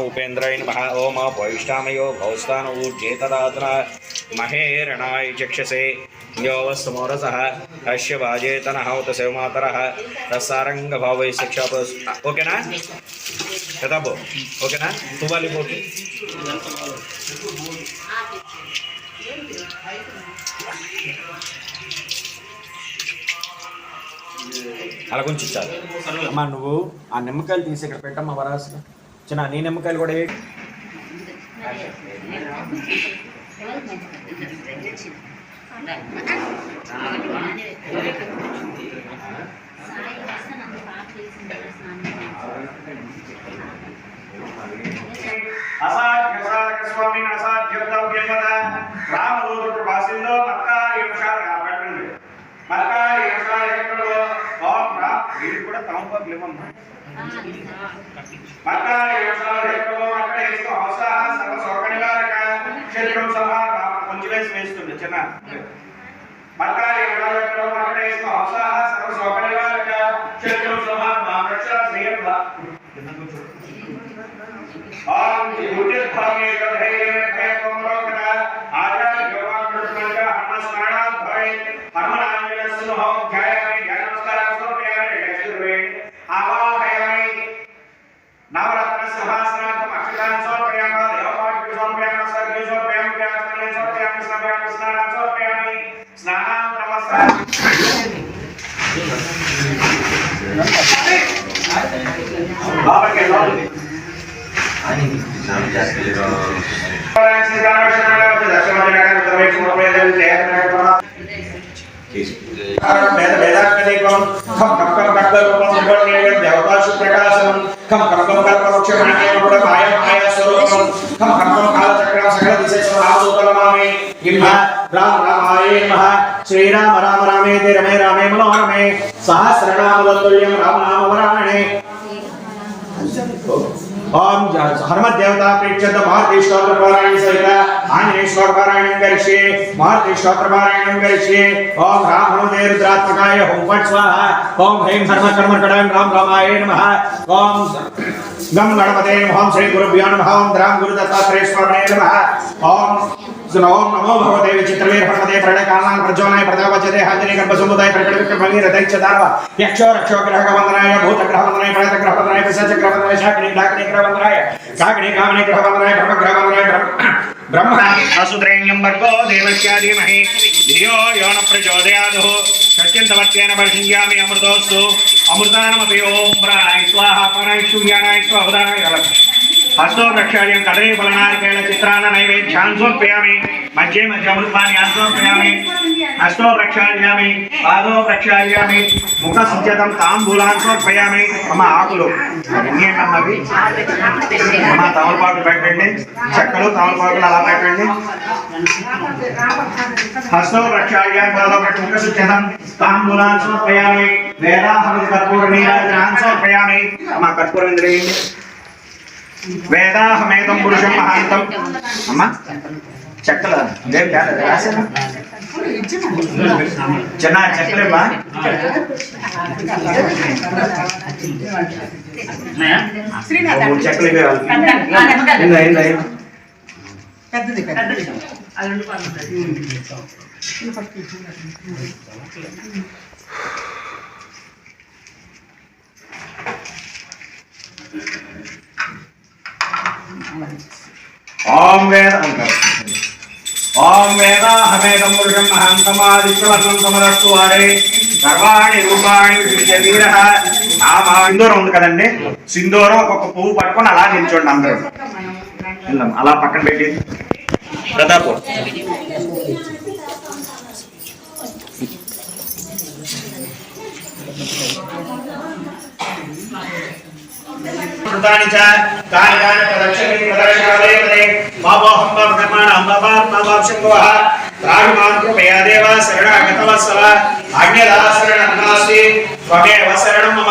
उपेन्द्राय नमः। ओम वैष्णामयो भौस्तान ऊर्जेतदातना महेरणाय चक्षसे योवस्तमोरसः अश्य भाजेतनः उतसेव मातरः तस्सारंग भावै शिक्षा ओकेना कदबो ओकेना तू वाली बोटी అలా కొంచెం చాలు అమ్మా. నువ్వు ఆ నిమ్మకాయలు తీసి ఇక్కడ పెట్టమ్మా వరాసుగా. చిన్న నీ నిమ్మకాయలు కూడా వీళ్ళు కూడా తమపాకులు ఇవ్వమ్మా. కొంచెం వేసి వేస్తుంది చిన్న श्रीराम राम रामेति रमे रामे मनोरमे सहस्रनाम तत्तुल्यं राम नाम वराणे। ओम हनुमत देवता प्रीक्षित भारती स्तोत्र पारायण सहित आंजनेय स्तोत्र पारायण करिष्ये। भारती स्तोत्र पारायण करिष्ये। ओम राम हनुमते रुद्रात्मकाय ओम फट स्वाहा। ओम ह्रीं हनुमत कर्मकटाय राम रामाय नमः। ओम गम गणपते नमः। ओम श्री गुरुभ्यो नमः। ओम राम गुरु दत्तात्रेय स्वामिने नमः। ओम ओम नमो भगवते विचित्रवीर हनुमते प्रणयकालां प्रज्वलाय प्रतापचते हाजने गर्भसमुदाय प्रकटविक्रमणि रथैक्षदार्व यक्षो रक्षो ग्रहवन्दनाय भूतग्रहवन्दनाय प्रेतग्रहवन्दनाय पिशाचग्रहवन्दनाय शाकिनी डाकिनी ग्रहवन्दनाय काकिनी कामनी ग्रहवन्दनाय ब्रह्मग्रहवन्दनाय ब्रह्म असुद्रेण्यं वर्गो देवस्य धीमहि धियो यो न प्रचोदयात् सत्यन्तमत्येन वर्षिष्यामि अमृतोऽस्तु अमृतानमपि ओम प्राणाय स्वाहा प्राणाय सूर्याणाय स्वाहा हस्तो प्रक्षाल्यं कदली फलनारिकेण चित्रान्न नैवेद्यान् समर्पयामि। मध्ये मध्ये अमृतानि समर्पयामि। हस्तो प्रक्षाल्यामि पादो प्रक्षाल्यामि मुखसिञ्चितं ताम्बूलान् समर्पयामि। मम आकुलु ఎన్నేనన్నవి మమ తమలపాకులు పెట్టండి. చెక్కలు తమలపాకులు అలా పెట్టండి. హస్తో ప్రక్షాల్యామి పాదో ముఖసిञ्चितं ताम्बूलान् समर्पयामि। వేదాహవతి కర్పూర నీరాజనాन् సమర్పయామి। మమ కర్పూరం ఇంద్రియండి. వేదాహమేకం పురుషం మహాంతం అమ్మ చెక్కల దేవ్ రాసిన చిన్న చెక్కలేమ్మా చెక్కలు ओम वेद ओम वेदाहमेकं पुरुषं महान्तमादित्यवर्णं समरस्तु वारे सर्वाणि रूपाणि विशिष्य वीरः नाम సింధూరం ఉంది కదండి. సింధూరం ఒక పువ్వు పట్టుకొని అలా నిల్చోండి అందరూ. అలా పక్కన పెట్టి ప్రతాప్ प्रदानि च कार्याणि प्रदक्षिणे प्रदक्षिणालये माभोहं कर्माणां माभोक्षंगवः राजमान् कृपया देव शरणागतवत्सल अन्यदा शरणं नास्ति त्वमेव शरणं मम